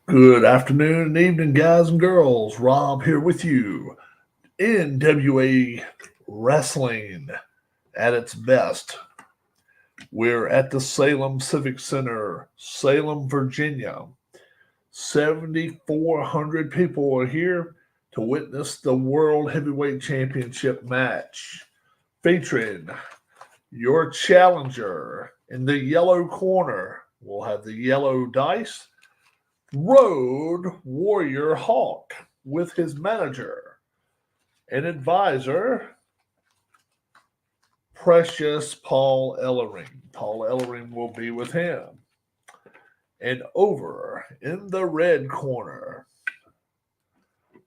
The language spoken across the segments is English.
Good afternoon and evening, guys and girls. Rob here with you. NWA Wrestling at its best. We're at the Salem Civic Center, Salem, Virginia. 7,400 people are here to witness the World Heavyweight Championship match featuring your challenger in the yellow corner. We'll have the yellow dice. Road Warrior Hawk with his manager and advisor, Precious Paul Ellering. Paul Ellering will be with him. And over in the red corner,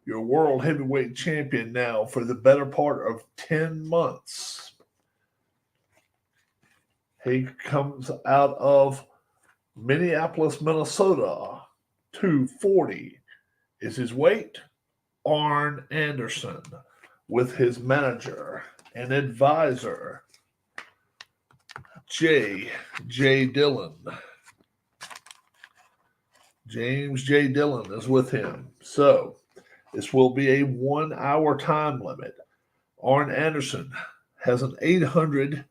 your World Heavyweight Champion now for the better part of 10 months. He comes out of Minneapolis, Minnesota. 240 is his weight. Arn Anderson with his manager and advisor, J. Dillon. James J. Dillon is with him. So this will be a 1 hour time limit. Arn Anderson has an 800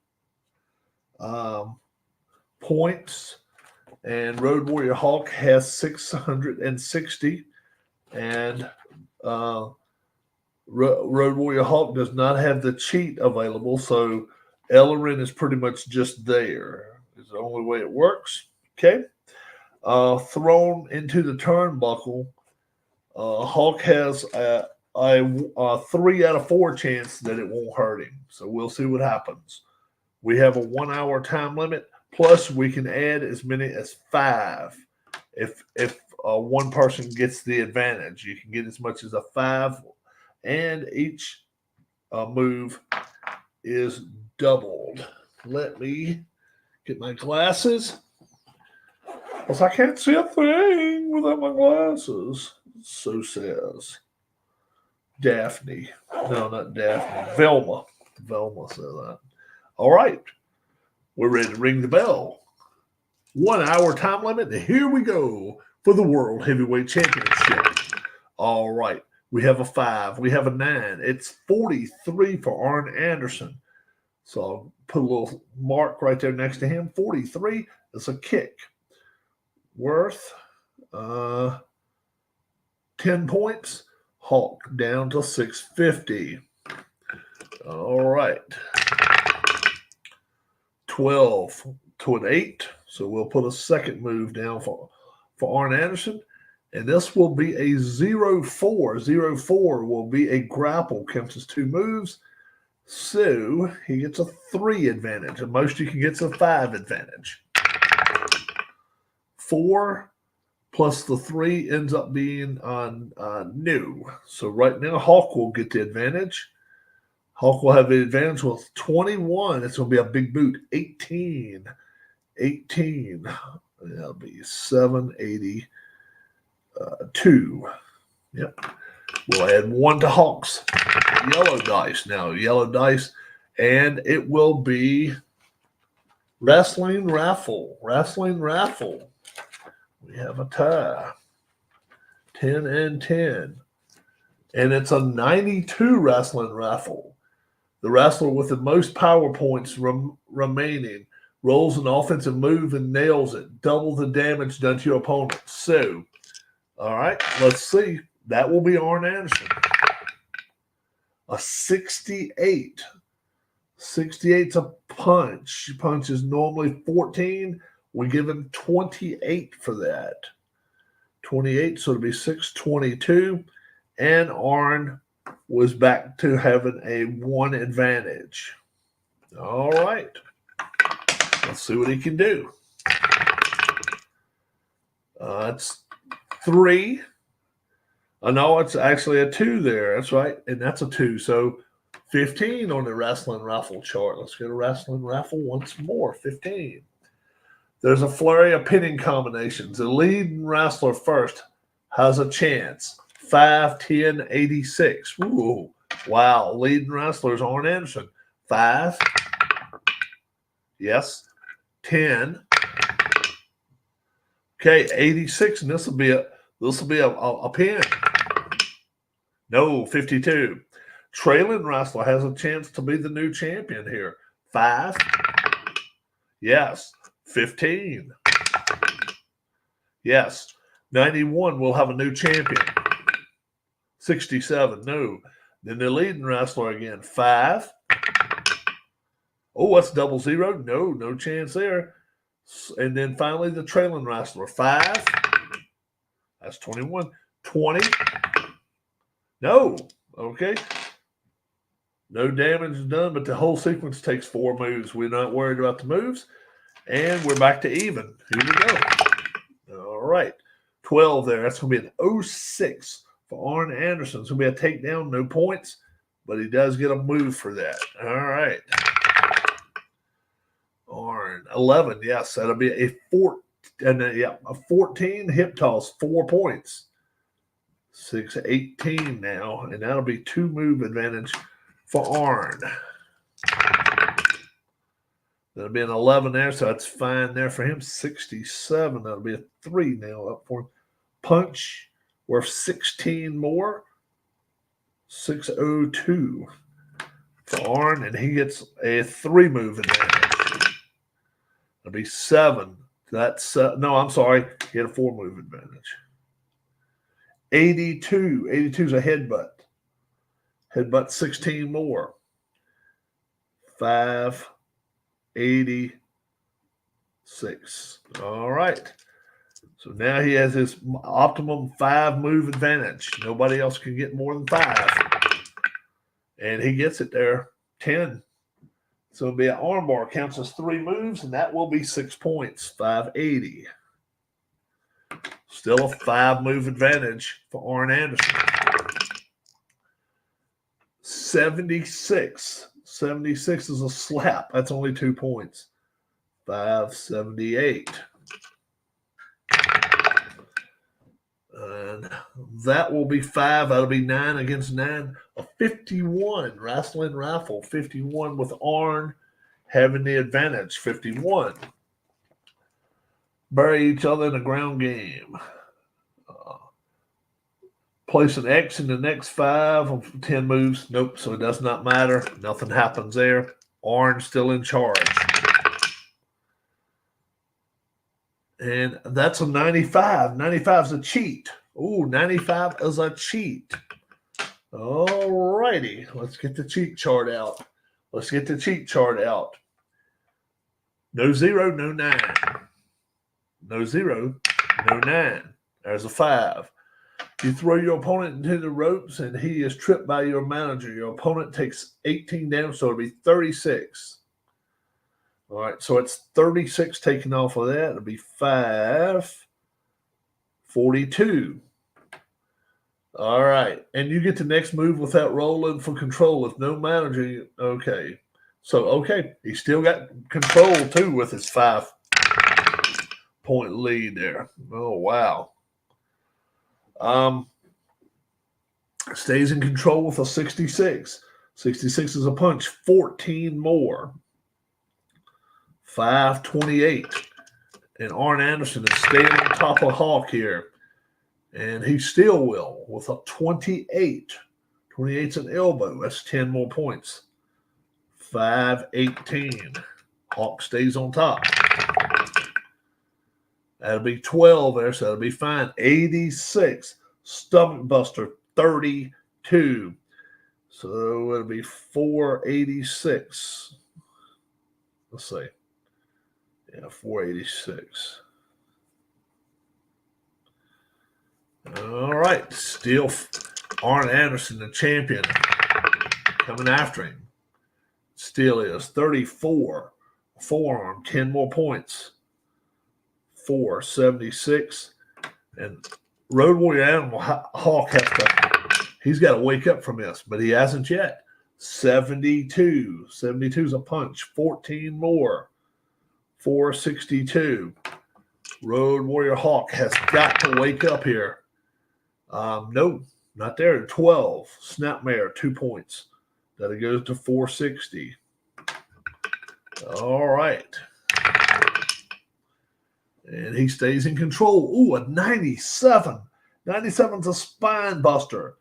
points. And Road Warrior Hawk has 660. And Road Warrior Hawk does not have the cheat available. So Ellering is pretty much just there. It's the only way it works. Okay. Thrown into the turnbuckle. Hawk has a 3 out of 4 chance that it won't hurt him. So we'll see what happens. We have a 1 hour time limit. Plus, we can add as many as 5 if one person gets the advantage. You can get as much as a 5, and each move is doubled. Let me get my glasses, because I can't see a thing without my glasses. So says Daphne. No, not Daphne. Velma. Velma said that. All right. We're ready to ring the bell. 1 hour time limit. And here we go for the World Heavyweight Championship. All right. We have a 5. We have a 9. It's 43 for Arn Anderson. So I'll put a little mark right there next to him. 43 is a kick. Worth 10 points. Hawk down to 650. All right. 12 to an 8. So we'll put a second move down for Arn Anderson. And this will be a 0-4. 0-4 will be a grapple. Counts as 2 moves. So he gets a 3 advantage. And most you can get a 5 advantage. 4 plus the 3 ends up being new. So right now Hawk will get the advantage. Hawk will have the advantage with 21. It's going to be a big boot. 18. That'll be 782. Yep. We'll add 1 to Hawk's yellow dice now. Yellow dice. And it will be wrestling raffle. Wrestling raffle. We have a tie. 10 and 10. And it's a 92 wrestling raffle. The wrestler with the most power points remaining rolls an offensive move and nails it. Double the damage done to your opponent. So, all right, let's see. That will be Arn Anderson. A 68. 68's a punch. Punch is normally 14. We give him 28 for that. 28, so it'll be 622. And Arn was back to having a 1 advantage. All right. Let's see what he can do. It's 3. No, it's actually a 2 there. That's right. And that's a 2. So 15 on the wrestling raffle chart. Let's get a wrestling raffle once more. 15. There's a flurry of pinning combinations. The leading wrestler first has a chance. 5, 10, 86. Ooh, wow. Leading wrestlers, Arn Anderson. 5. Yes. 10. Okay, 86. And this will be This will be a pin. No, 52. Trailing Wrestler has a chance to be the new champion here. 5. Yes. 15. Yes. 91 will have a new champion. 67. No. Then the leading wrestler again. 5. Oh, that's 00. No, no chance there. And then finally the trailing wrestler. 5. That's 21. 20. No. Okay. No damage is done, but the whole sequence takes 4 moves. We're not worried about the moves. And we're back to even. Here we go. All right. 12 there. That's going to be an 06 for Arn Anderson. It's going to be a takedown, no points, but he does get a move for that. All right. Arn, 11. Yes, that'll be a 14 hip toss, 4 points. 6-18 now, and that'll be 2 move advantage for Arn. That'll be an 11 there, so that's fine there for him. 67, that'll be a 3 now up for him. Punch, worth 16 more. 602 for Arn, and he gets a 3 move advantage. That'll be 7. That's, no, I'm sorry. He had a 4 move advantage. 82. 82 is a headbutt. Headbutt 16 more. 586. All right. So now he has his optimum 5 move advantage. Nobody else can get more than 5. And he gets it there. 10. So it'll be an armbar. Counts as 3 moves, and that will be 6 points. 580. Still a 5 move advantage for Arn Anderson. 76. 76 is a slap. That's only 2 points. 578. And that will be 5. That'll be 9 against 9. A 51. Wrestling Rifle. 51 with Arn having the advantage. 51. Bury each other in a ground game. Place an X in the next 5 of 10 moves. Nope, so it does not matter. Nothing happens there. Arn's still in charge. And that's a 95. 95 is a cheat. Ooh, 95 is a cheat. All righty. Let's get the cheat chart out. Let's get the cheat chart out. No 0, no 9. No 0, no 9. There's a 5. You throw your opponent into the ropes and he is tripped by your manager. Your opponent takes 18 damage, so it'll be 36. All right, so it's 36 taken off of that. It'll be 542. All right, and you get the next move without rolling for control. If no manager, okay. So, okay, he still got control too with his 5-point lead there. Oh, wow. Stays in control with a 66. 66 is a punch. 14 more. 528. And Arn Anderson is staying on top of Hawk here. And he still will with a 28. 28's an elbow. That's 10 more points. 518. Hawk stays on top. That'll be 12 there, so that'll be fine. 86. Stomach buster, 32. So it'll be 486. Let's see. Yeah, 486. All right. Still Arn Anderson, the champion, coming after him. Still is 34. Forearm, 10 more points. 476. And Road Warrior Animal Hawk he's got to wake up from this, but he hasn't yet. 72. 72 is a punch. 14 more. 462. Road Warrior Hawk has got to wake up here. No, not there. 12. Snapmare, 2 points. That'll go to 460. All right. And he stays in control. Ooh, a 97. 97's a spine buster.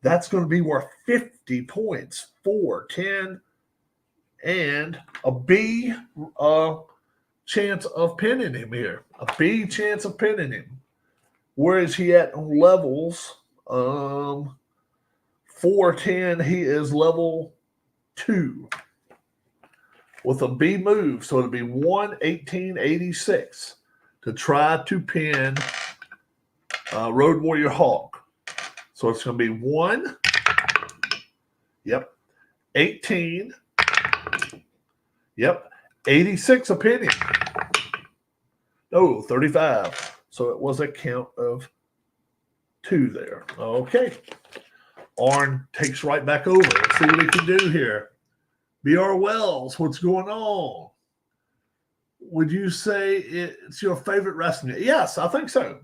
That's going to be worth 50 points. 4, 10, and a B chance of pinning him here. A B chance of pinning him. Where is he at on levels? 410, he is level 2 with a B move. So it'll be 118.86 to try to pin Road Warrior Hawk. So it's going to be 1, 18, 86 a pinning. No, 35. So it was a count of 2 there. Okay. Arn takes right back over. Let's see what he can do here. B.R. Wells, what's going on? Would you say it's your favorite wrestling? Yes, I think so.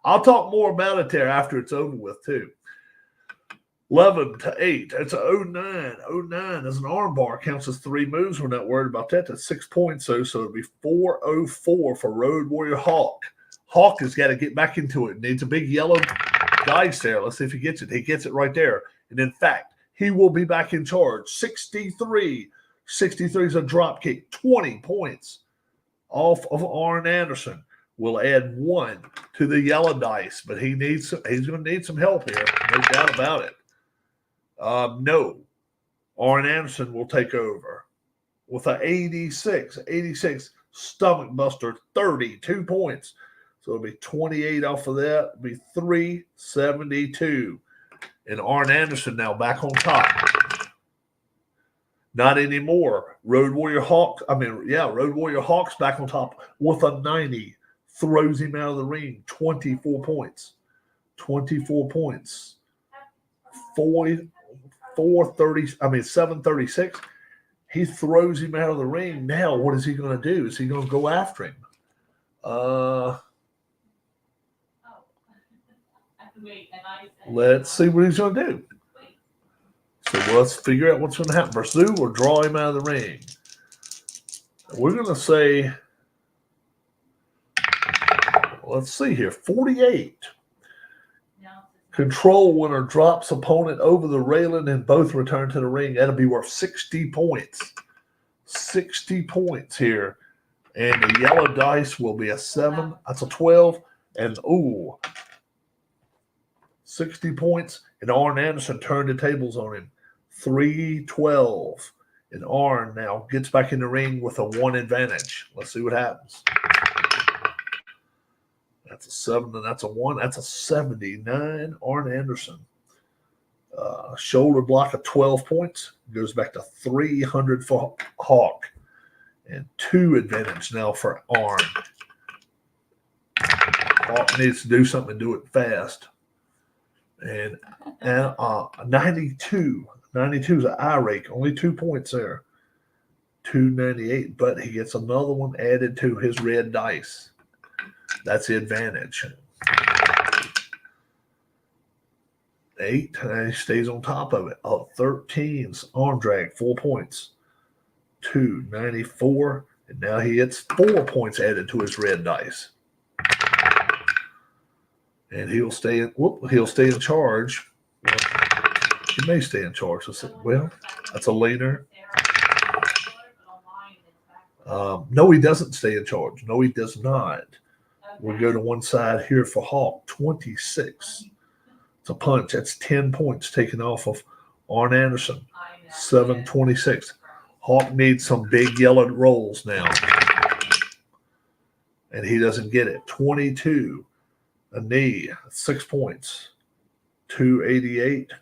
I'll talk more about it there after it's over with, too. 11-8. It's a 09. 09 as an arm bar. Counts as 3 moves. We're not worried about that. That's 6 points, so it'll be 404 for Road Warrior Hawk. Hawk has got to get back into it. Needs a big yellow dice there. Let's see if he gets it. He gets it right there. And in fact, he will be back in charge. 63. 63 is a drop kick. 20 points off of Arn Anderson. We'll add 1 to the yellow dice, but he's going to need some help here. No doubt about it. No. Arn Anderson will take over with an 86. 86 stomach buster. 32 points. So it'll be 28 off of that. It'll be 372. And Arn Anderson now back on top. Not anymore. Road Warrior Hawks back on top with a 90. Throws him out of the ring. 24 points. 24 points. 736. He throws him out of the ring. Now, what is he going to do? Is he going to go after him? Let's see what he's going to do. So let's figure out what's going to happen. Pursue or draw him out of the ring. We're going to say, let's see here, 48. Control winner drops opponent over the railing and both return to the ring. That'll be worth 60 points. 60 points here. And the yellow dice will be a 7. That's a 12. And, 60 points. And Arn Anderson turned the tables on him. 312. And Arn now gets back in the ring with a 1 advantage. Let's see what happens. That's a 7 and that's a 1. That's a 79. Arn Anderson. Shoulder block of 12 points. Goes back to 300 for Hawk. And 2 advantage now for Arn. Hawk needs to do something and do it fast. And 92. 92 is an eye rake. Only 2 points there. 298. But he gets another one added to his red dice. That's the advantage. 8, and he stays on top of it. 13's arm drag, 4 points. 294, and now he gets 4 points added to his red dice. And he'll stay in charge. Well, he may stay in charge. Well, that's a leaner. No, he doesn't stay in charge. No, he does not. We'll go to one side here for Hawk, 26. It's a punch. That's 10 points taken off of Arn Anderson, 726. Hawk needs some big yellow rolls now. And he doesn't get it. 22, a knee, 6 points, 288.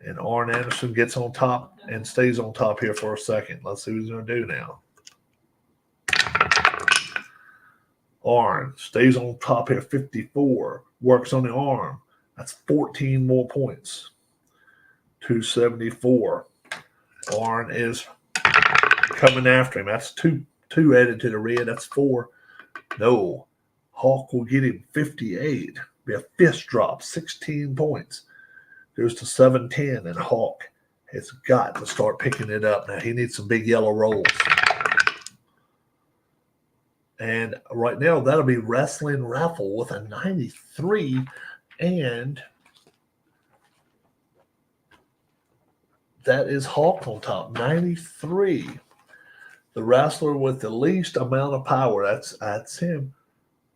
And Arn Anderson gets on top and stays on top here for a second. Let's see what he's going to do now. Arn stays on top here, 54. Works on the arm. That's 14 more points. 274. Arn is coming after him. That's two added to the red. That's 4. No. Hawk will get him 58. Be a fist drop, 16 points. Goes to 710, and Hawk has got to start picking it up. Now he needs some big yellow rolls. And right now, that'll be Wrestling Raffle with a 93. And that is Hawk on top, 93. The wrestler with the least amount of power, that's him.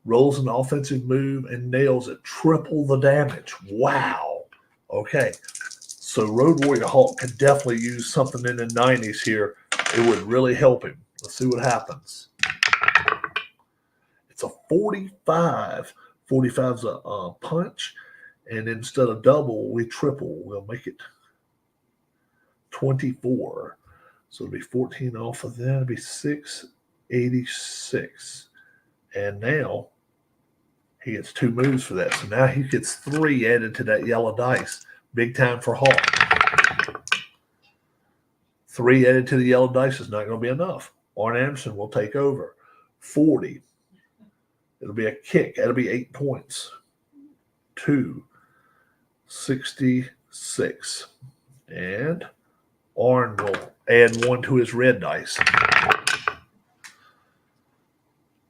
Rolls an offensive move and nails it. Triple the damage. Wow. Okay. So Road Warrior Hawk could definitely use something in the 90s here. It would really help him. Let's see what happens. It's a 45. 45 is a punch. And instead of double, we triple. We'll make it 24. So it'll be 14 off of that. It'll be 686. And now he gets 2 moves for that. So now he gets 3 added to that yellow dice. Big time for Hawk. 3 added to the yellow dice is not going to be enough. Arn Anderson will take over. 40. It'll be a kick. That'll be 8 points. 266. And Arn will add 1 to his red dice.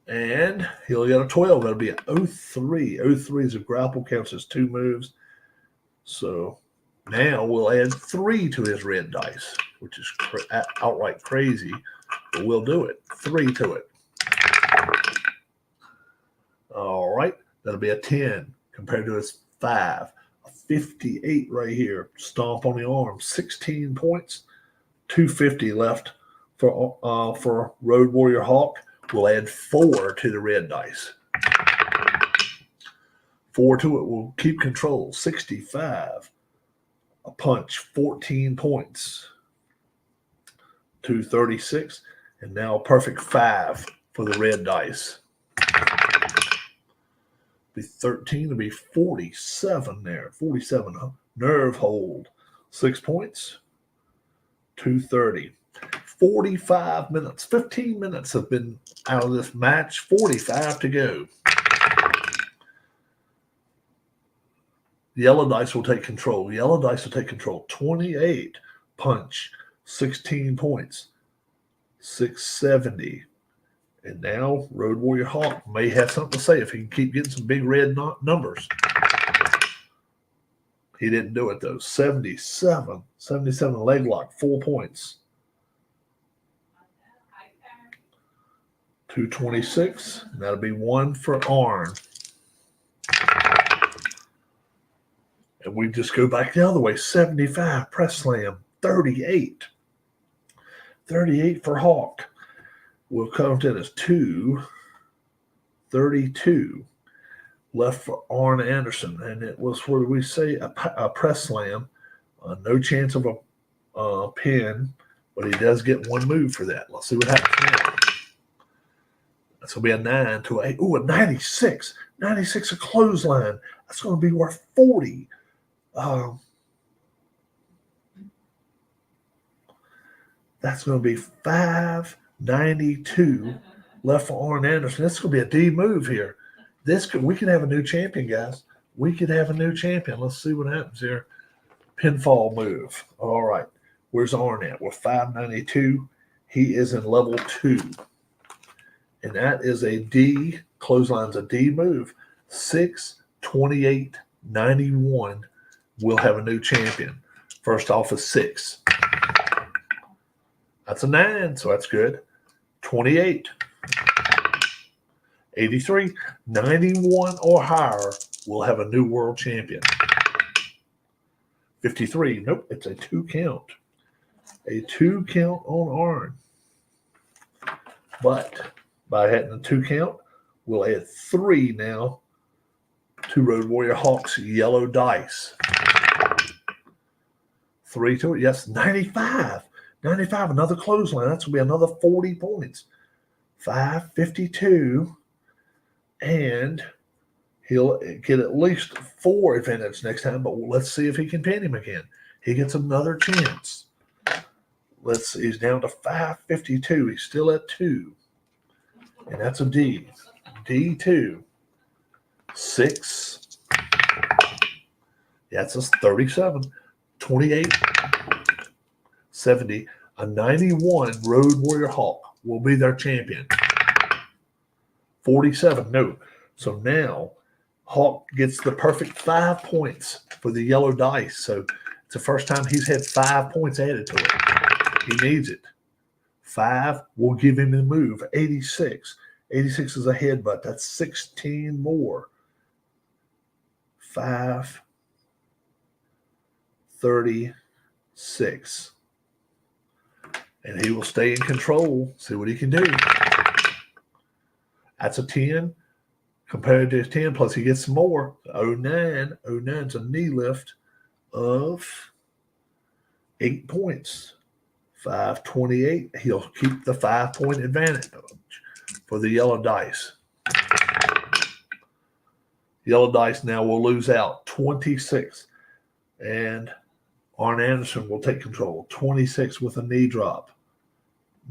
And he'll get a 12. That'll be an 03. 03 is a grapple, counts as 2 moves. So now we'll add 3 to his red dice, which is outright crazy, but we'll do it. 3 to it. All right. That'll be a 10 compared to his 5. A 58 right here. Stomp on the arm. 16 points. 250 left for Road Warrior Hawk. We'll add 4 to the red dice. 4 to it will keep control. 65. A punch. 14 points. 236. And now a perfect 5 for the red dice. Be 13. It'll be 47 there. 47. Nerve hold. 6 points. 230. 45 minutes. 15 minutes have been out of this match. 45 to go. Yellow dice will take control. Yellow dice will take control. 28. Punch. 16 points. 670. And now Road Warrior Hawk may have something to say if he can keep getting some big red numbers. He didn't do it, though. 77. 77 leg lock. 4 points. 226. That'll be 1 for Arn. And we just go back the other way. 75. Press slam. 38. 38 for Hawk. We'll count it as 232 left for Arn Anderson. And it was where we say a press slam. No chance of a pin, but he does get 1 move for that. Let's see what happens now. That's going to be a 9 to 8. Ooh, a 96. 96 a clothesline. That's going to be worth 40. That's going to be 592 left for Arn Anderson. This is going to be a D move here. We could have a new champion, guys. We could have a new champion. Let's see what happens here. Pinfall move. All right. Where's Arn at? With 592. He is in level 2. And that is a D. Clothesline's a D move. 628.91. We'll have a new champion. First off is 6. That's a 9, so that's good. 28. 83. 91 or higher. We'll have a new world champion. 53. Nope, it's a 2 count. A 2 count on Arn. But by having a 2 count, we'll add 3 now to Road Warrior Hawk's yellow dice. 3 to it. Yes, 95. 95, another clothesline. That's going to be another 40 points. 552. And he'll get at least 4 advantage next time, but let's see if he can pin him again. He gets another chance. Let's see. He's down to 552. He's still at 2. And that's a D. D2. 6. That's a 37. 28. 70. A 91 Road Warrior Hawk will be their champion. 47. No. So now Hawk gets the perfect 5 points for the yellow dice. So it's the first time he's had 5 points added to it. He needs it. 5 will give him the move. 86. 86 is a headbutt. That's 16 more. 5, 36. And he will stay in control. See what he can do. That's a 10 compared to his 10, plus he gets some more. 09. 09's a knee lift of 8 points. 528. He'll keep the 5-point advantage for the yellow dice. Yellow dice now will lose out 26. And Arn Anderson will take control. 26 with a knee drop.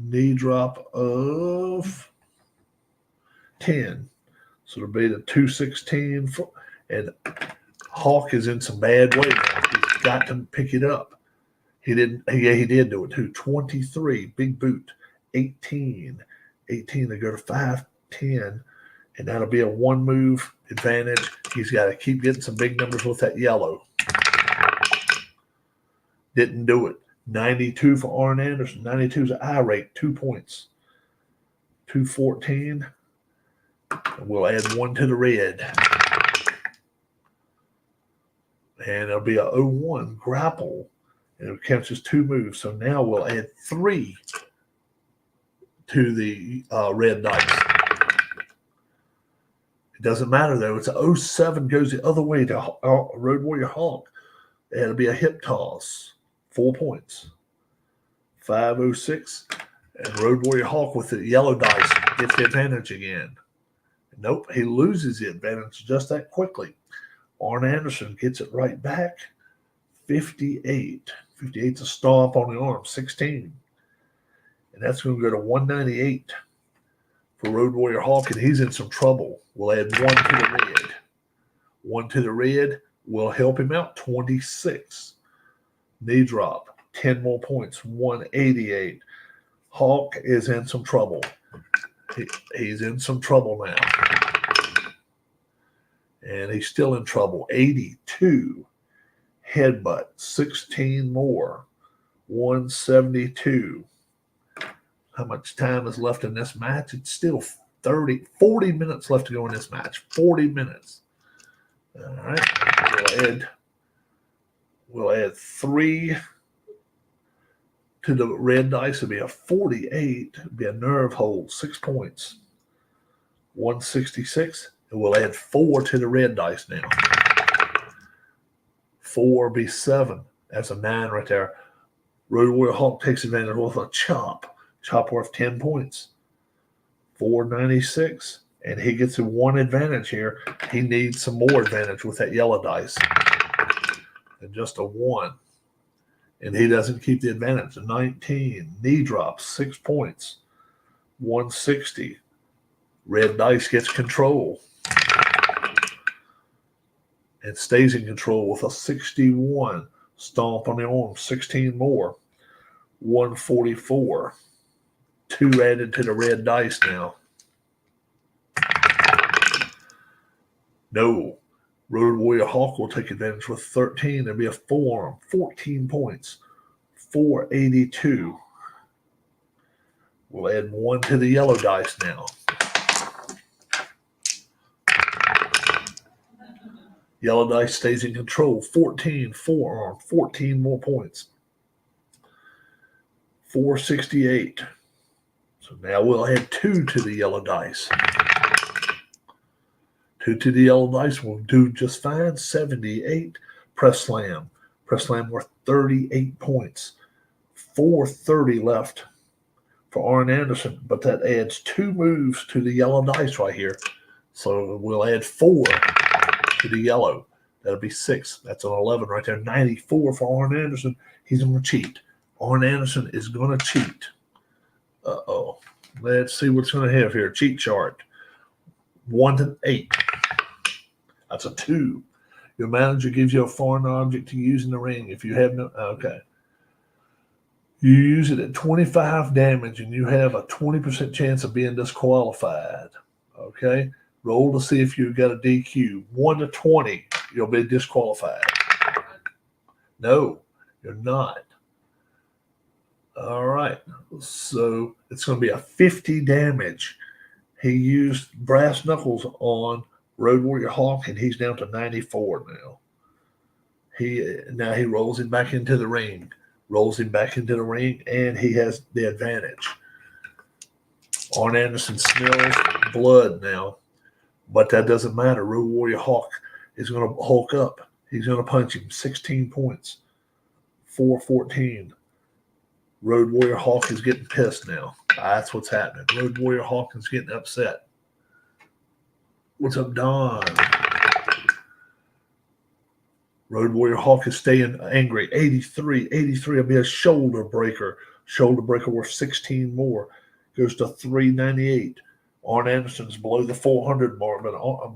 Knee drop of 10. So it'll be the 216. And Hawk is in some bad way now. He's got to pick it up. He didn't. Yeah, he did do it too. 23, big boot. 18. 18 to go to 510. And that'll be a 1-move advantage. He's got to keep getting some big numbers with that yellow. Didn't do it. 92 for Arn Anderson. 92 is an I rate, 2 points. 214. We'll add 1 to the red. And it'll be a 01 grapple. And it counts as 2 moves. So now we'll add 3 to the red dice. It doesn't matter, though. It's a 07 goes the other way to Road Warrior Hawk. And it'll be a hip toss. 4 points. 506. And Road Warrior Hawk with the yellow dice gets the advantage again. Nope, he loses the advantage just that quickly. Arn Anderson gets it right back. 58. 58's a stomp on the arm. 16. And that's going to go to 198 for Road Warrior Hawk, and he's in some trouble. We'll add 1 to the red. 1 to the red will help him out. 26. Knee drop. 10 more points. 188. Hawk is in some trouble. He's in some trouble now. And he's still in trouble. 82. Headbutt. 16 more. 172. How much time is left in this match? It's still 40 minutes left to go in this match. 40 minutes. All right. We'll add 3 to the red dice. It'll be a 48. It'll be a nerve hold. 6 points. 166. And we'll add 4 to the red dice now. 4 be 7. That's a 9 right there. Road Warrior Hawk takes advantage with a chop. Chop worth 10 points. 496. And he gets a 1 advantage here. He needs some more advantage with that yellow dice. And just a 1. And he doesn't keep the advantage. A 19. Knee drops. 6 points. 160. Red dice gets control. And stays in control with a 61. Stomp on the arm. 16 more. 144. 2 added to the red dice now. No. Road Warrior Hawk will take advantage with 13. There'll be a forearm. 14 points. 482. We'll add 1 to the yellow dice now. Yellow dice stays in control. 14. Forearm. 14 more points. 468. So now we'll add 2 to the yellow dice. 2 to the yellow dice will do just fine. 78. Press slam. Press slam worth 38 points. 430 left for Arn Anderson, but that adds 2 moves to the yellow dice right here. So we'll add 4 to the yellow. That'll be 6. That's an 11 right there. 94 for Arn Anderson. He's going to cheat. Arn Anderson is going to cheat. Uh-oh. Let's see what's going to have here. Cheat chart. 1 to 8. That's a 2. Your manager gives you a foreign object to use in the ring. If you have no... Okay. You use it at 25 damage, and you have a 20% chance of being disqualified. Okay, roll to see if you got a DQ. 1 to 20, you'll be disqualified. No, you're not. All right, so it's going to be a 50 damage. He used brass knuckles on Road Warrior Hawk, and he's down to 94 now. Now he rolls him back into the ring. And he has the advantage. Arn Anderson smells blood now, but that doesn't matter. Road Warrior Hawk is going to hulk up. He's going to punch him. 16 points. 4-14. Road Warrior Hawk is getting pissed now. That's what's happening. Road Warrior Hawk is getting upset. What's up, Don? Road Warrior Hawk is staying angry. 83 will be a shoulder breaker. Shoulder breaker worth 16 more. Goes to 398. Arn Anderson's below the 400 mark,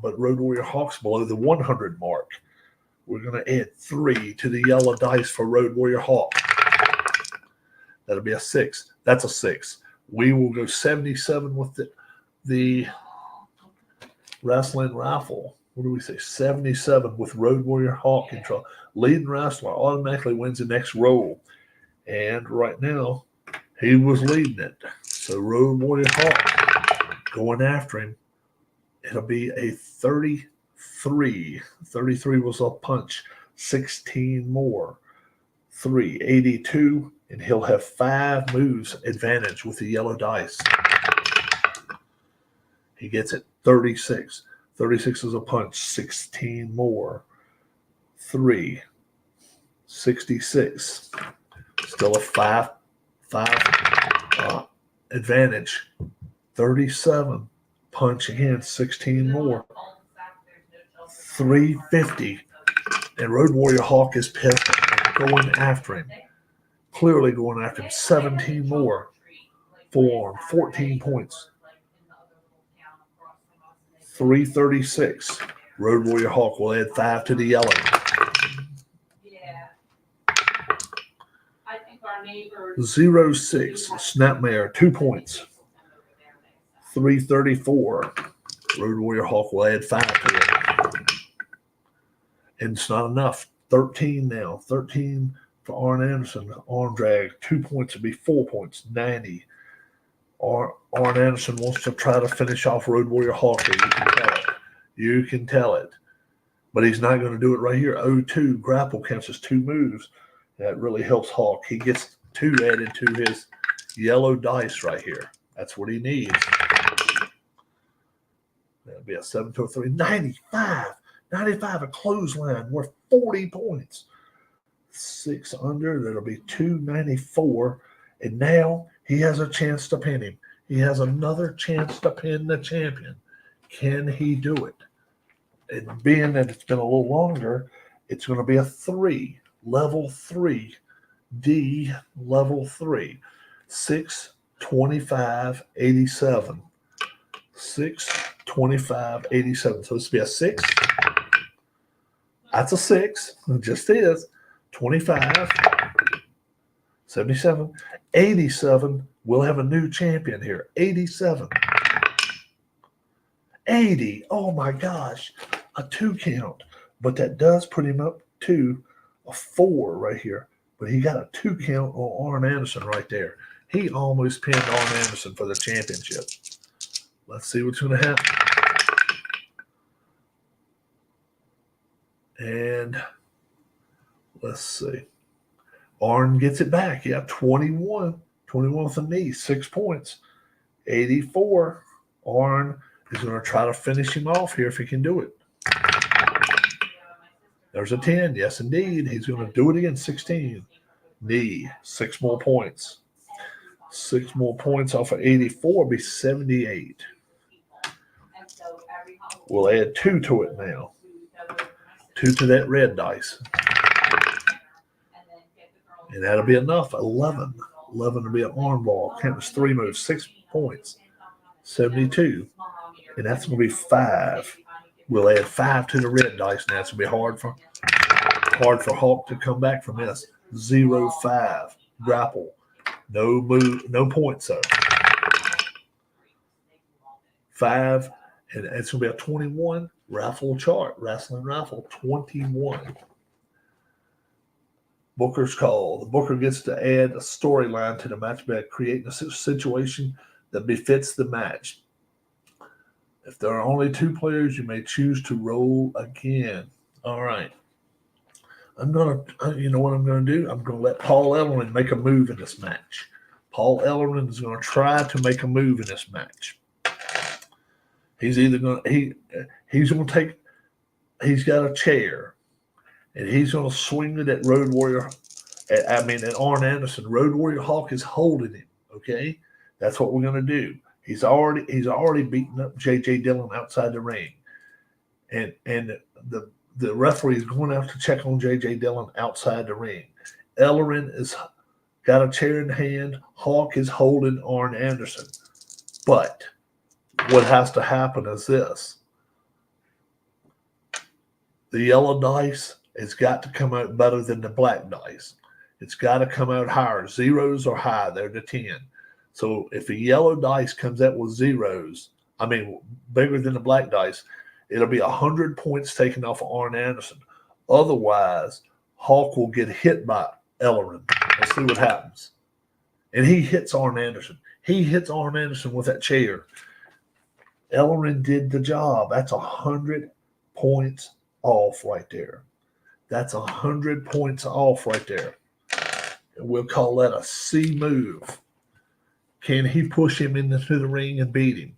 but Road Warrior Hawk's below the 100 mark. We're going to add 3 to the yellow dice for Road Warrior Hawk. That'll be a 6. That's a 6. We will go 77 with the wrestling raffle. What do we say? 77 with Road Warrior Hawk control. Leading wrestler automatically wins the next roll. And right now, he was leading it. So Road Warrior Hawk going after him. It'll be a 33. 33 was a punch. 16 more. 82. And he'll have 5 moves advantage with the yellow dice. He gets it. 36. 36 is a punch. 16 more. 3. 66. Still a 5 advantage. 37. Punch again. 16 more. 350. And Road Warrior Hawk is pissed and going after him. Clearly going after him. 17 more. 14 points. 336. Road Warrior Hawk will add 5 to the yellow. I think our neighbor 06. Snapmare, 2 points. 334. Road Warrior Hawk will add 5 to it. And it's not enough. 13 now. 13 for Arn Anderson. Arm drag. 2 points would be 4 points. 90. Arn Anderson wants to try to finish off Road Warrior Hawk here. You can tell it. You can tell it. But he's not going to do it right here. 02. Grapple counts as 2 moves. That really helps Hawk. He gets 2 added to his yellow dice right here. That's what he needs. That'll be a 7 to a 3. 95. 95, a clothesline worth 40 points. 6 under. That'll be 294. And now he has a chance to pin him. He has another chance to pin the champion. Can he do it? And being that it's been a little longer, it's going to be a 3. Level 3. D, level 3. 6, 25, 87. 6, 25, 87. So this will be a 6. That's a 6. It just is. 25, 77, 87. We'll have a new champion here. 87. 80. Oh my gosh. A 2 count. But that does put him up to a 4 right here. But he got a 2 count on Arn Anderson right there. He almost pinned Arn Anderson for the championship. Let's see what's going to happen. And let's see. Arn gets it back. Yeah, 21. 21 with a knee. 6 points. 84. Arn is going to try to finish him off here if he can do it. There's a 10. Yes, indeed. He's going to do it again. 16. Knee. 6 more points. 6 more points off of 84 be 78. We'll add 2 to it now. 2 to that red dice. And that'll be enough. 11. 11 will be an arm ball. Count as 3 moves. 6 points. 72. And that's going to be 5. We'll add 5 to the red dice. Now it's going to be hard for Hawk to come back from this. 0-5. Grapple. No move, no points though. 5 And it's going to be a 21 raffle chart, wrestling raffle 21. Booker's call. The booker gets to add a storyline to the match by creating a situation that befits the match. If there are only 2 players, you may choose to roll again. All right. You know what I'm going to do? I'm going to let Paul Ellering make a move in this match. Paul Ellering is going to try to make a move in this match. He's either going to, he's going to take, he's got a chair, and he's going to swing it at Road Warrior, at Arn Anderson. Road Warrior Hawk is holding him, okay? That's what we're going to do. He's already beaten up J.J. Dillon outside the ring. And the referee is going out to check on J.J. Dillon outside the ring. Ellering has got a chair in hand. Hawk is holding Arn Anderson. But what has to happen is this. The yellow dice has got to come out better than the black dice. It's got to come out higher. Zeros are high. They're the 10. So if the yellow dice comes out with zeros, bigger than the black dice, it'll be 100 points taken off of Arn Anderson. Otherwise, Hawk will get hit by Ellering. Let's see what happens. And he hits Arn Anderson. He hits Arn Anderson with that chair. Ellering did the job. That's 100 points off right there. That's 100 points off right there. And we'll call that a C move. Can he push him into the ring and beat him?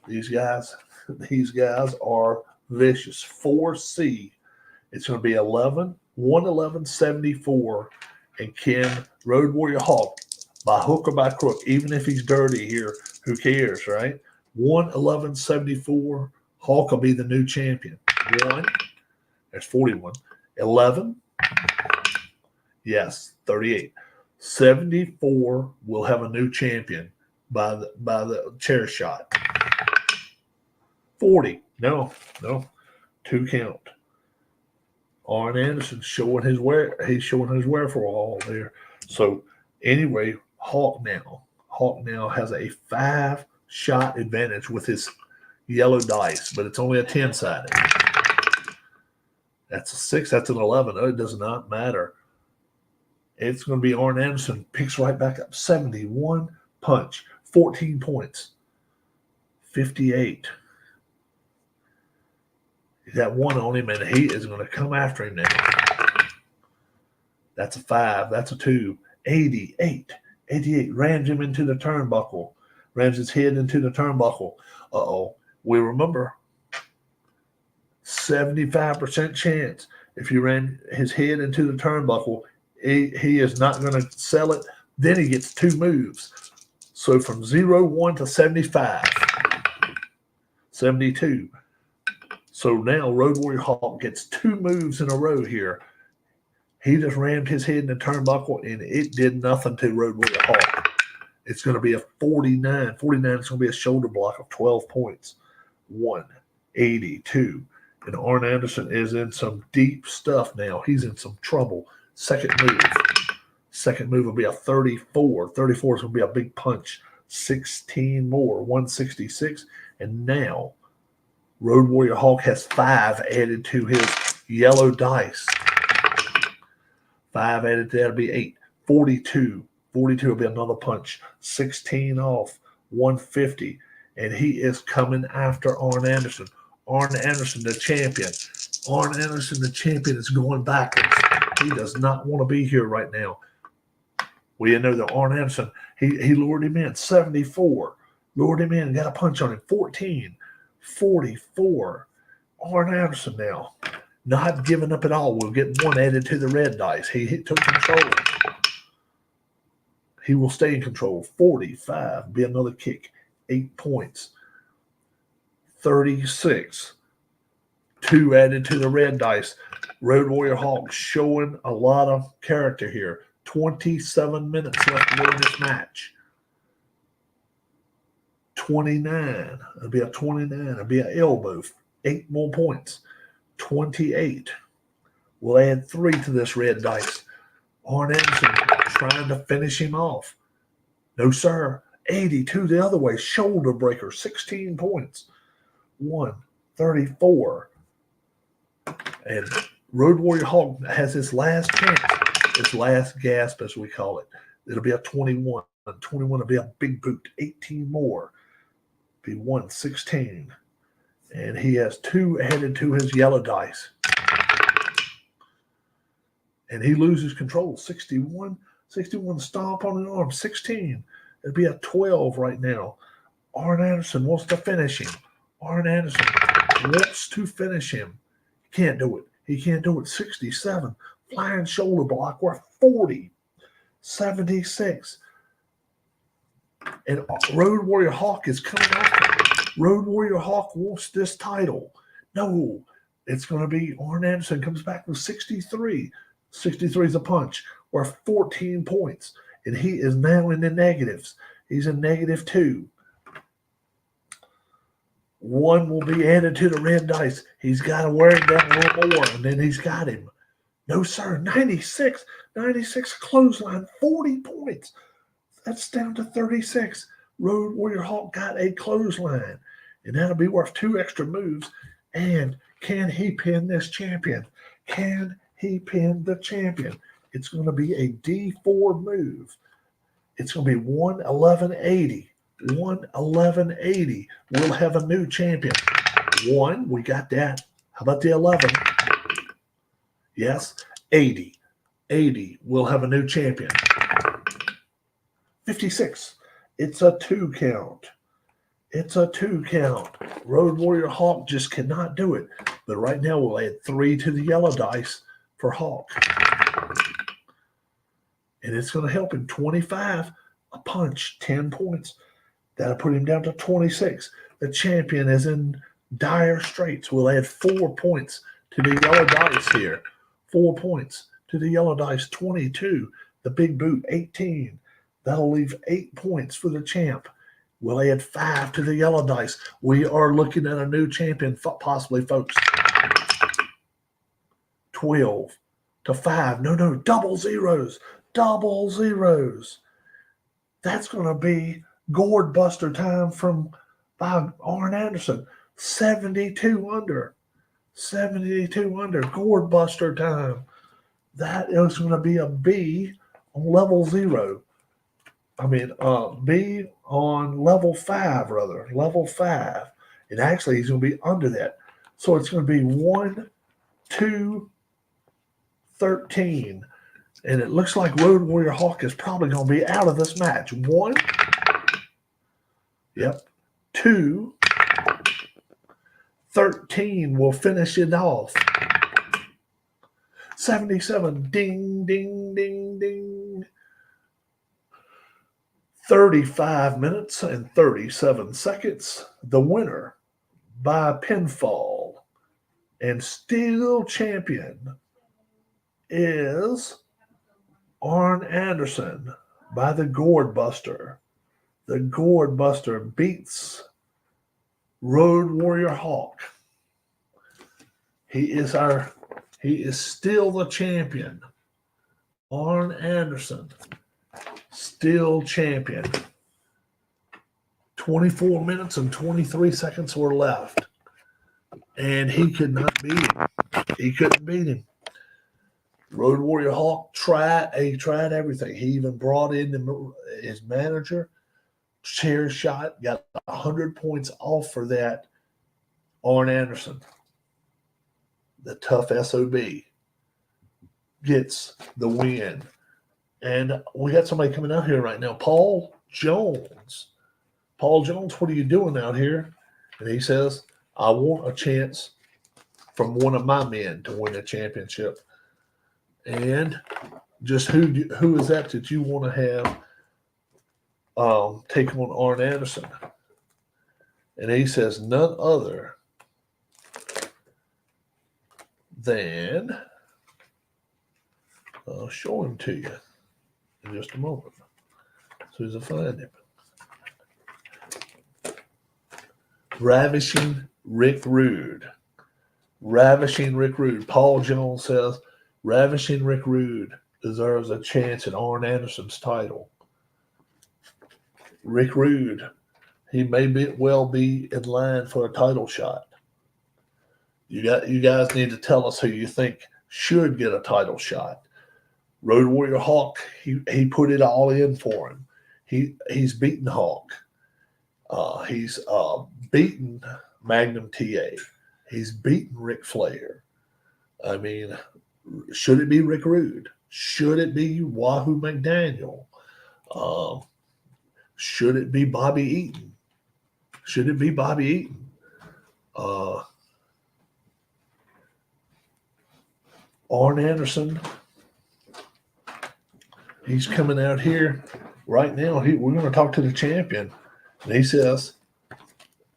These guys are vicious. 4C. It's going to be 111.74. And can Road Warrior Hawk, by hook or by crook, even if he's dirty here, who cares, right? 111.74. Hawk will be the new champion. 1. There's 41. 11. Yes, 38. 74 will have a new champion by the chair shot. 40. No. 2 count. Arn Anderson showing his wear. He's showing his wherewithal there. So anyway, Hawk now has a 5-shot advantage with his yellow dice, but it's only a 10-sided. That's a 6. That's an 11. Oh, it does not matter. It's going to be Arn Anderson. Picks right back up. 71 punch. 14 points. 58. He's got 1 on him, and he is going to come after him now. That's a 5. That's a 2. 88. 88. Rams him into the turnbuckle. Rams his head into the turnbuckle. Uh-oh. We remember 75% chance if you ran his head into the turnbuckle, he is not going to sell it. Then he gets 2 moves. So from 0-1 to 75. 72. So now Road Warrior Hawk gets 2 moves in a row here. He just rammed his head in the turnbuckle, and it did nothing to Road Warrior Hawk. It's going to be a 49. 49 is going to be a shoulder block of 12 points. 182. And Arn Anderson is in some deep stuff now. He's in some trouble. Second move. Second move will be a 34. 34 is going to be a big punch. 16 more. 166. And now Road Warrior Hawk has 5 added to his yellow dice. 5 added to that will be 8. 42. 42 will be another punch. 16 off. 150. And he is coming after Arn Anderson. Arn Anderson, the champion. Arn Anderson, the champion, is going backwards. He does not want to be here right now. We know that Arn Anderson, he lured him in. 74. Lured him in and got a punch on him. 14. 44. Arn Anderson now. Not giving up at all. We'll get 1 added to the red dice. He took control. He will stay in control. 45. Be another kick. 8 points. 36. 2 added to the red dice. Road Warrior Hawk showing a lot of character here. 27 minutes left to go in this match. 29. It'll be a 29. It'll be an elbow. 8 more points. 28. We'll add 3 to this red dice. Arn Anderson trying to finish him off. No, sir. 82 the other way. Shoulder breaker. 16 points. 31-34. And Road Warrior Hawk has his last chance, his last gasp, as we call it. It'll be a 21. 21 will be a big boot. 18 more. Be 116. And he has 2 added to his yellow dice. And he loses control. 61 stomp on an arm. 16. It'd be a 12 right now. Arn Anderson wants to finish him. Arn Anderson wants to finish him. He can't do it. He can't do it. 67. Flying shoulder block. We're 40. 76. And Road Warrior Hawk is coming after. Road Warrior Hawk wants this title. No, it's going to be Arn Anderson comes back with 63. 63 is a punch. We're 14 points. And he is now in the negatives. He's in -2. 1 will be added to the red dice. He's got to wear it down a little more, and then he's got him. No, sir. 96 clothesline, 40 points. That's down to 36. Road Warrior Hawk got a clothesline, and that'll be worth 2 extra moves. And can he pin this champion? Can he pin the champion? It's going to be a D4 move. It's going to be 111.80. 111.80. We'll have a new champion. 1, we got that. How about the 11? Yes, 80. 80. We'll have a new champion. 56. It's a 2 count. It's a 2 count. Road Warrior Hawk just cannot do it. But right now we'll add 3 to the yellow dice for Hawk. And it's going to help him. 25, a punch, 10 points. That'll put him down to 26. The champion is in dire straits. We'll add 4 points to the yellow dice here. 4 points to the yellow dice. 22. The big boot, 18. That'll leave 8 points for the champ. We'll add 5 to the yellow dice. We are looking at a new champion, possibly, folks. 12 to 5. No, double zeros. Double zeros. That's going to be Gourd Buster time by Arn Anderson. 72 under. 72 under. Gourd Buster time. That is going to be a B on level 0. B on level 5, rather. Level 5. And actually, he's going to be under that. So it's going to be 1, 2, 13. And it looks like Road Warrior Hawk is probably going to be out of this match. 1. Yep. 2. 13 will finish it off. 77. Ding, ding, ding, ding. 35 minutes and 37 seconds. The winner by pinfall and still champion is Arn Anderson by the Gourd Buster. The Gourd Buster beats Road Warrior Hawk. He is still the champion. Arn Anderson, still champion. 24 minutes and 23 seconds were left. And he could not beat him. He couldn't beat him. Road Warrior Hawk tried everything. He even brought in his manager, chair shot, got 100 points off for that. Arn Anderson, the tough SOB, gets the win. And we got somebody coming out here right now, Paul Jones. Paul Jones, what are you doing out here? And he says, I want a chance from one of my men to win a championship. And just who is that you want to have take on Arn Anderson? And he says none other than I'll show him to you in just a moment. So as I find him. Ravishing Rick Rude. Ravishing Rick Rude. Paul Jones says Ravishing Rick Rude deserves a chance at Arn Anderson's title. Rick Rude, he may well be in line for a title shot. You guys need to tell us who you think should get a title shot. Road Warrior Hawk, he put it all in for him. He's beaten Hawk. He's beaten Magnum TA. He's beaten Ric Flair. I mean, should it be Rick Rude? Should it be Wahoo McDaniel? Should it be Bobby Eaton? Should it be Bobby Eaton? Arn Anderson, he's coming out here right now. We're going to talk to the champion. And he says,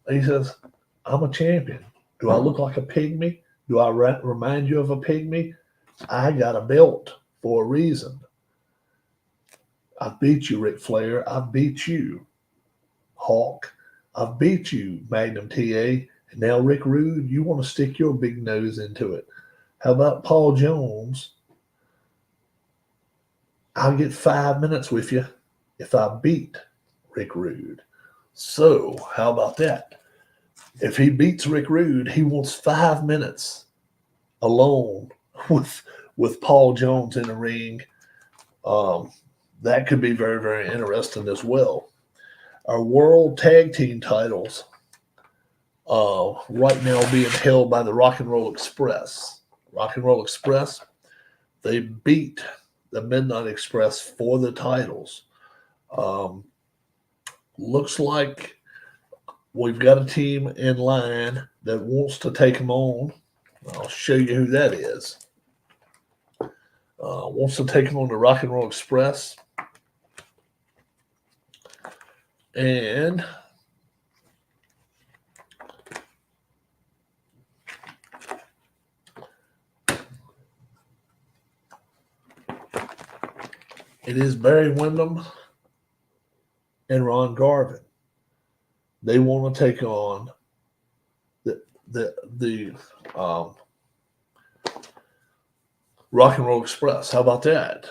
I'm a champion. Do I look like a pygmy? Do I remind you of a pygmy? I got a belt for a reason. I beat you, Ric Flair. I beat you, Hawk. I beat you, Magnum TA. And now, Rick Rude, you want to stick your big nose into it. How about Paul Jones? I'll get 5 minutes with you if I beat Rick Rude. So, how about that? If he beats Rick Rude, he wants 5 minutes alone with Paul Jones in the ring. That could be very, very interesting as well. Our World Tag Team titles right now being held by the Rock and Roll Express. Rock and Roll Express, they beat the Midnight Express for the titles. Looks like we've got a team in line that wants to take them on. I'll show you who that is. Wants to take them on the Rock and Roll Express. And it is Barry Windham and Ron Garvin. They want to take on the Rock and Roll Express. How about that?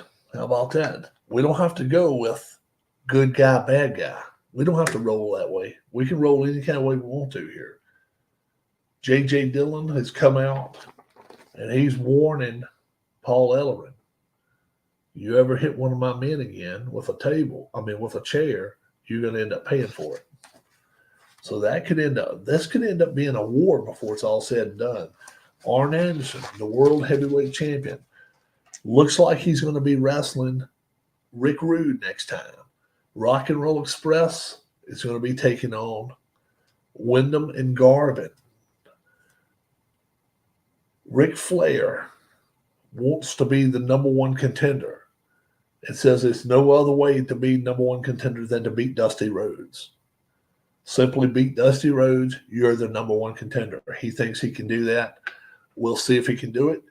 We don't have to go with good guy, bad guy. We don't have to roll that way. We can roll any kind of way we want to here. J.J. Dillon has come out, and he's warning Paul Ellering. You ever hit one of my men again with a chair, you're going to end up paying for it. So this could end up being a war before it's all said and done. Arn Anderson, the World Heavyweight Champion, looks like he's going to be wrestling Rick Rude next time. Rock and Roll Express is going to be taking on Windham and Garvin. Ric Flair wants to be the number one contender. It says it's no other way to be number one contender than to beat Dusty Rhodes. Simply beat Dusty Rhodes, you're the number one contender. He thinks he can do that. We'll see if he can do it.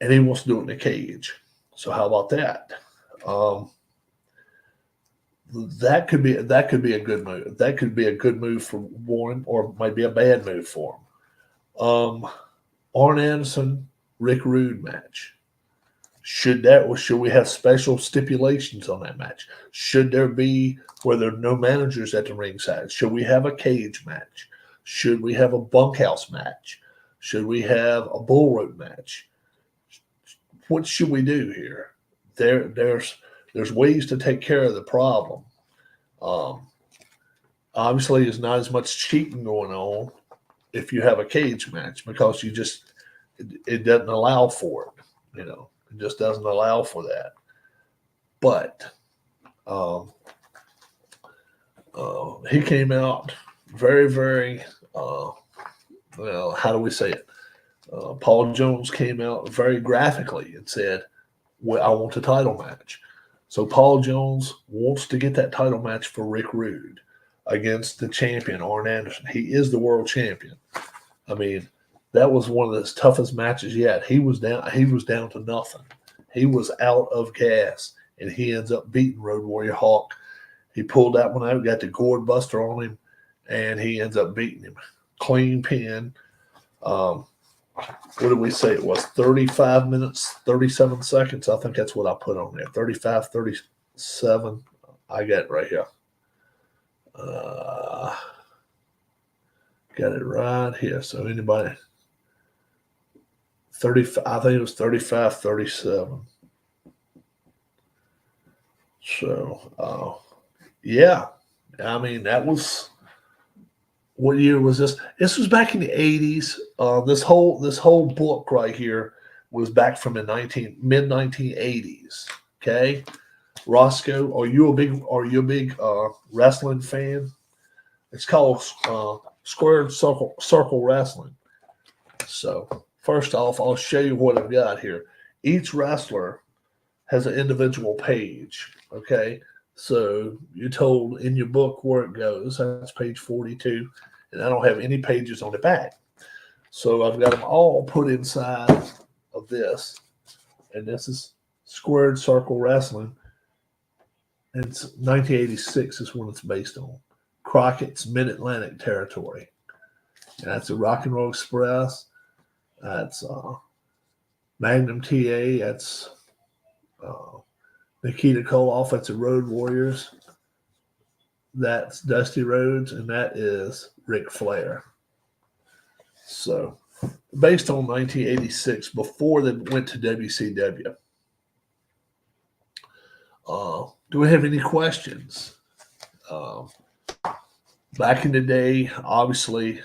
And he wants to do it in a cage. So how about that? That could be a good move. That could be a good move for Warren, or might be a bad move for him. Arn Anderson, Rick Rude match. Should we have special stipulations on that match? Should there be where there are no managers at the ringside? Should we have a cage match? Should we have a bunkhouse match? Should we have a bull rope match? What should we do here? There's ways to take care of the problem. Obviously, there's not as much cheating going on if you have a cage match, because it doesn't allow for it. It just doesn't allow for that. But he came out very, very, how do we say it? Paul Jones came out very graphically and said, well, I want a title match. So Paul Jones wants to get that title match for Rick Rude against the champion, Arn Anderson. He is the world champion. I mean, that was one of the toughest matches yet. He was down to nothing. He was out of gas, and he ends up beating Road Warrior Hawk. He pulled that one out, got the gourd buster on him, and he ends up beating him. Clean pin. What did we say? It was 35 minutes, 37 seconds. I think that's what I put on there. 35, 37. I got it right here. Got it right here. So anybody 35, I think it was 35, 37. So yeah. I mean, that was, what year was this? This was back in the 80s. This whole book right here was back from the mid 1980s. Okay. Roscoe, are you a big wrestling fan? It's called Square Circle Wrestling. So first off, I'll show you what I've got here. Each wrestler has an individual page. Okay, so you're told in your book where it goes. That's page 42, and I don't have any pages on the back. So I've got them all put inside of this, and this is Squared Circle Wrestling. And it's 1986 is when it's based on. Crockett's Mid-Atlantic Territory. And that's the Rock and Roll Express. That's Magnum TA. That's Nikita Koloff. That's the Road Warriors. That's Dusty Rhodes. And that is Ric Flair. So, based on 1986, before they went to WCW. Do we have any questions? Back in the day, obviously,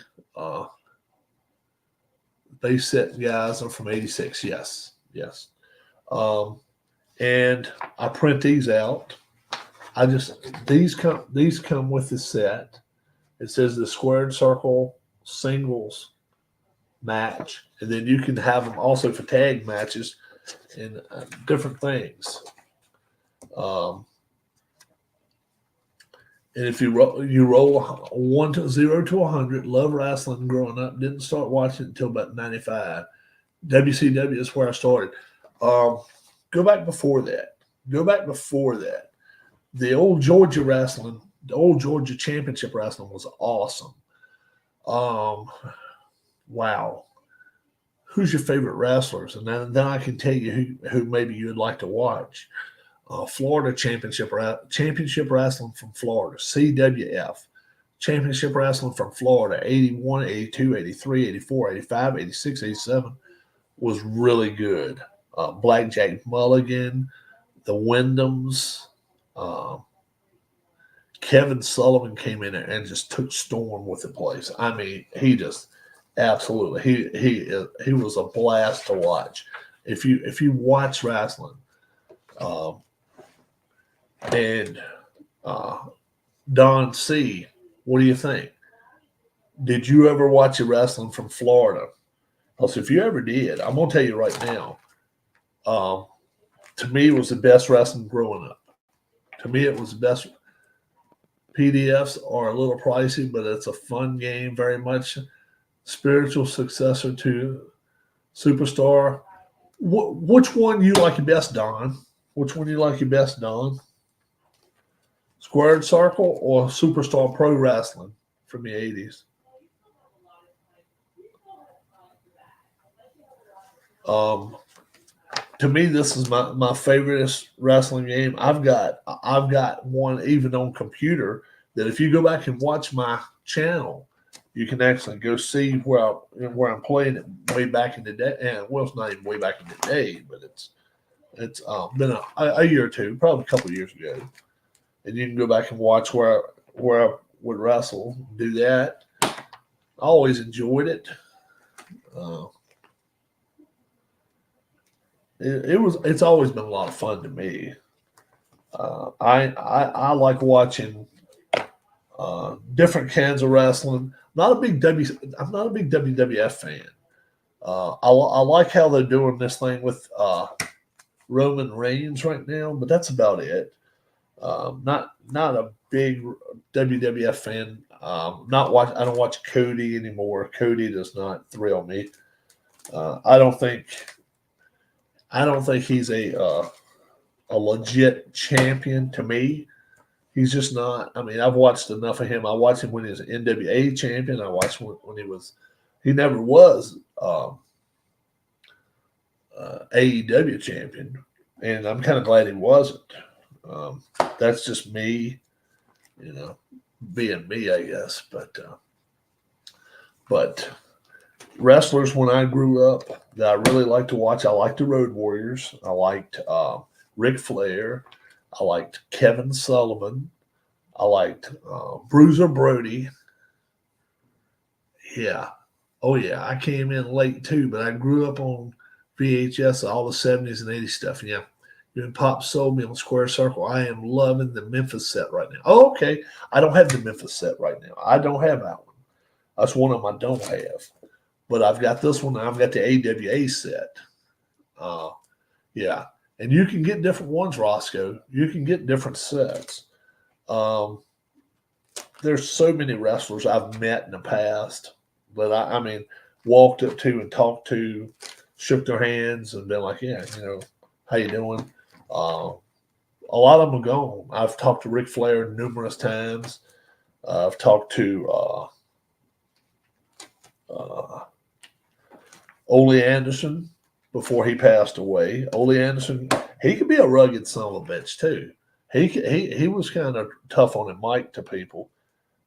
they set guys are from 86. Yes. And I print these out. These come with the set. It says the Squared Circle singles match, and then you can have them also for tag matches and different things. And if you roll 0 to 100, love wrestling growing up, didn't start watching it until about 95. WCW is where I started. Go back before that. The old Georgia wrestling, the old Georgia Championship wrestling was awesome. Wow. Who's your favorite wrestlers? And then I can tell you who maybe you would like to watch. Florida Championship Wrestling from Florida, CWF. Championship Wrestling from Florida, 81, 82, 83, 84, 85, 86, 87 was really good. Blackjack Mulligan, the Wyndhams, Kevin Sullivan came in there and just took storm with the place. I mean, he just absolutely he was a blast to watch. If you watch wrestling, and Don C., what do you think? Did you ever watch a wrestling from Florida? Because if you ever did, I'm gonna tell you right now. To me, it was the best wrestling growing up. To me, it was the best. PDFs are a little pricey, but it's a fun game. Very much spiritual successor to Superstar. Which one you like the best, Don? Which one you like the best, Don? Squared Circle or Superstar Pro Wrestling from the 80s? To me, this is my favorite wrestling game. I've got one even on computer that if you go back and watch my channel, you can actually go see where I'm playing it way back in the day. And well, it's not even way back in the day, but it's been a year or two, probably a couple of years ago. And you can go back and watch where I would wrestle, do that. I always enjoyed it. It's always been a lot of fun to me. I like watching different kinds of wrestling. I'm not a big WWF fan. I like how they're doing this thing with Roman Reigns right now, but that's about it. Not a big WWF fan. I don't watch Cody anymore. Cody does not thrill me. I don't think he's a legit champion to me. He's just not. I mean, I've watched enough of him. I watched him when he was an NWA champion. I watched when he never was AEW champion, and I'm kind of glad he wasn't. That's just me, you know. being me, I guess. But wrestlers when I grew up that I really liked to watch, I liked the Road Warriors. I liked Ric Flair. I liked Kevin Sullivan. I liked Bruiser Brody. Yeah. Oh, yeah. I came in late too, but I grew up on VHS, all the 70s and 80s stuff. And yeah, when Pop sold me on Square Circle, I am loving the Memphis set right now. Oh, okay. I don't have the Memphis set right now. I don't have that one. That's one of them I don't have. But I've got this one. I've got the AWA set. Yeah. And you can get different ones, Roscoe. You can get different sets. There's so many wrestlers I've met in the past that I mean, walked up to and talked to, shook their hands, and been like, yeah, how you doing? A lot of them are gone. I've talked to Ric Flair numerous times. I've talked to Ole Anderson before he passed away. Ole Anderson, he could be a rugged son of a bitch too. He was kind of tough on the mic to people.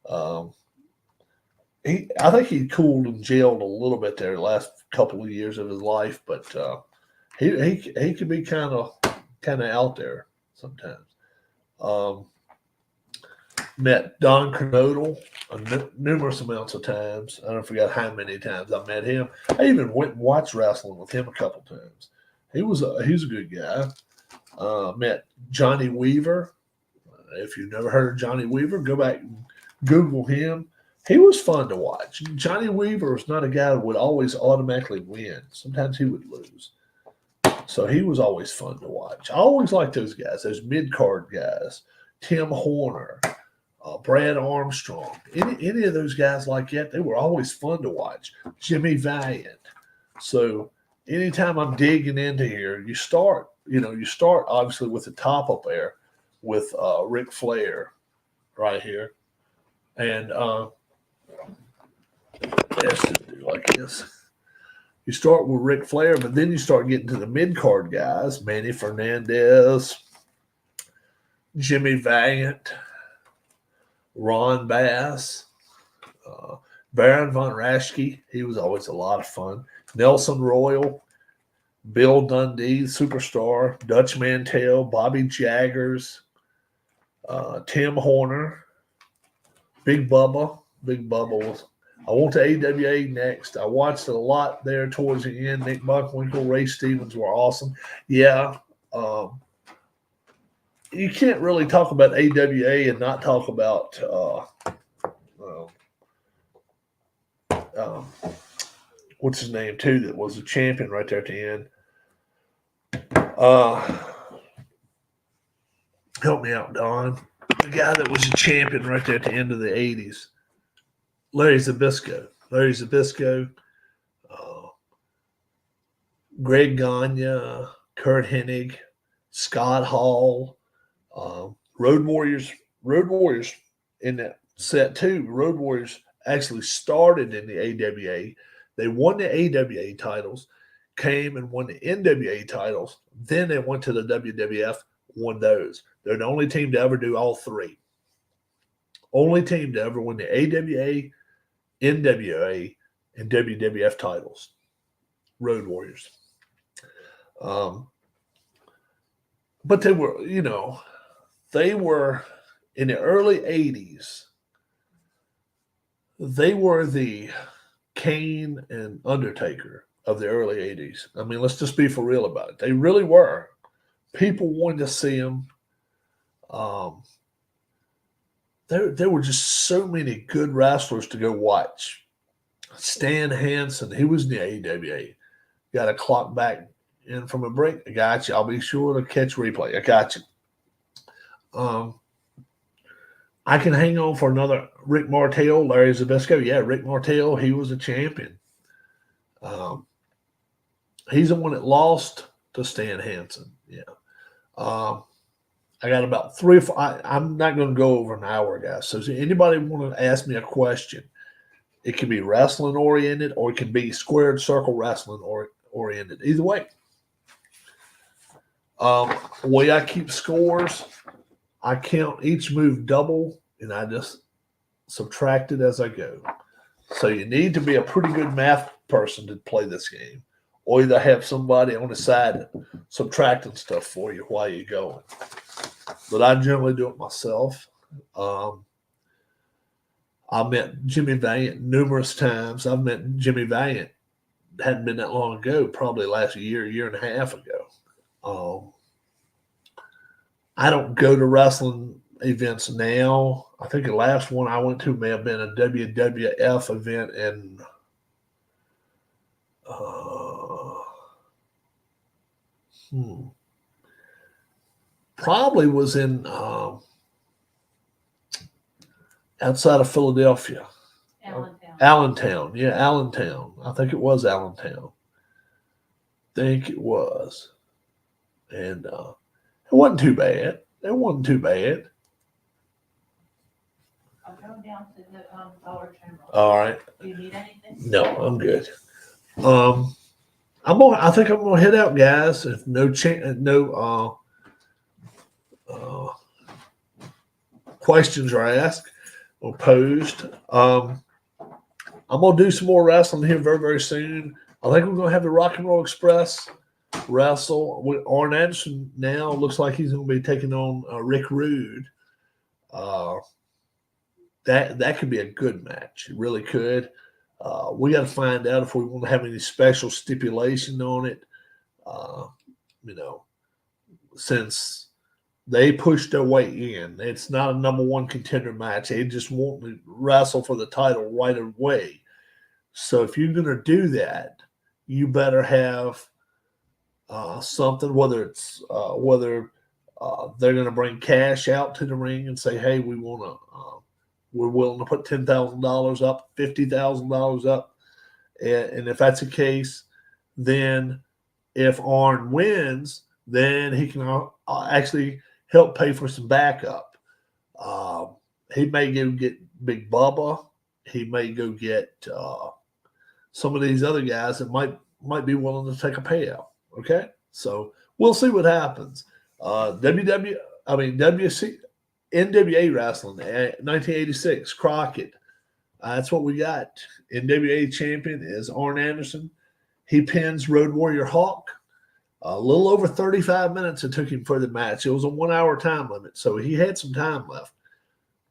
I think he cooled and jailed a little bit there the last couple of years of his life, but he could be kind of out there sometimes. Met Don Kernodle numerous amounts of times. I don't forget how many times I met him. I even went and watched wrestling with him a couple times. He's a good guy. Met Johnny Weaver. If you've never heard of Johnny Weaver, go back and Google him. He was fun to watch. Johnny Weaver was not a guy that would always automatically win. Sometimes he would lose. So he was always fun to watch. I always liked those guys, those mid-card guys. Tim Horner, Brad Armstrong, any of those guys like that, they were always fun to watch. Jimmy Valiant. So anytime I'm digging into here, you start obviously with the top up there with Ric Flair right here. And let's just do like this. You start with Ric Flair, but then you start getting to the mid-card guys, Manny Fernandez, Jimmy Valiant, Ron Bass, Baron Von Raschke. He was always a lot of fun. Nelson Royal, Bill Dundee, Superstar, Dutch Mantell, Bobby Jaggers, Tim Horner, Big Bubba. Big Bubba was. I went to AWA next. I watched it a lot there towards the end. Nick Buckwinkle, Ray Stevens were awesome. Yeah. You can't really talk about AWA and not talk about what's his name too, that was a champion right there at the end. Help me out, Don. The guy that was a champion right there at the end of the 80s. Larry Zbyszko. Greg Gagne, Kurt Hennig, Scott Hall, Road Warriors in that set too. Road Warriors actually started in the AWA. They won the AWA titles, came and won the NWA titles. Then they went to the WWF, won those. They're the only team to ever do all three. Only team to ever win the AWA, NWA, and WWF titles. Road Warriors. But they were in the early 80s. They were the Kane and Undertaker of the early 80s. I mean, let's just be for real about it. They really were. People wanted to see them. There were just so many good wrestlers to go watch. Stan Hansen, he was in the AWA. Got a clock back in from a break. I got you. I'll be sure to catch replay. I got you. I can hang on for another. Rick Martel, Larry Zbyszko. Yeah, Rick Martel, he was a champion. He's the one that lost to Stan Hansen. Yeah. I got about 3 or 4. I'm not going to go over an hour, guys. So, anybody want to ask me a question? It can be wrestling oriented, or it can be squared circle wrestling oriented. Either way. Way I keep scores, I count each move double, and I just subtracted as I go. So you need to be a pretty good math person to play this game, or either have somebody on the side subtracting stuff for you while you're going. But I generally do it myself. I met Jimmy Valiant numerous times. I've met Jimmy Valiant, hadn't been that long ago, probably last year and a half ago. I don't go to wrestling events now. I think the last one I went to may have been a WWF event in probably was in outside of Philadelphia. Allentown. Yeah, Allentown. I think it was Allentown. Think it was. And it wasn't too bad. It wasn't too bad. I'll go down to the Dollar General. All right. Do you need anything? No, I'm good. I think I'm gonna head out, guys. If no questions are asked or posed. I'm gonna do some more wrestling here very, very soon. I think we're gonna have the Rock and Roll Express wrestle with Arn Anderson. Now looks like he's gonna be taking on Rick Rude. That could be a good match. It really could. We got to find out if we want to have any special stipulation on it. Since they pushed their way in, it's not a number one contender match. They just want to wrestle for the title right away. So if you're going to do that, you better have something, whether it's they're going to bring cash out to the ring and say, hey, we're willing to put $10,000 up, $50,000 up. And if that's the case, then if Arn wins, then he can actually help pay for some backup. He may go get Big Bubba. He may go get some of these other guys that might be willing to take a payout. Okay? So we'll see what happens. NWA wrestling, 1986, Crockett. That's what we got. NWA champion is Arn Anderson. He pins Road Warrior Hawk. A little over 35 minutes it took him for the match. It was a 1 hour time limit, so he had some time left.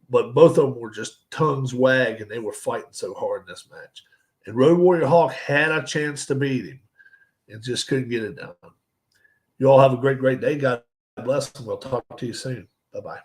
But both of them were just tongues wagging. They were fighting so hard in this match. And Road Warrior Hawk had a chance to beat him and just couldn't get it done. You all have a great, great day. God bless, and we'll talk to you soon. Bye-bye.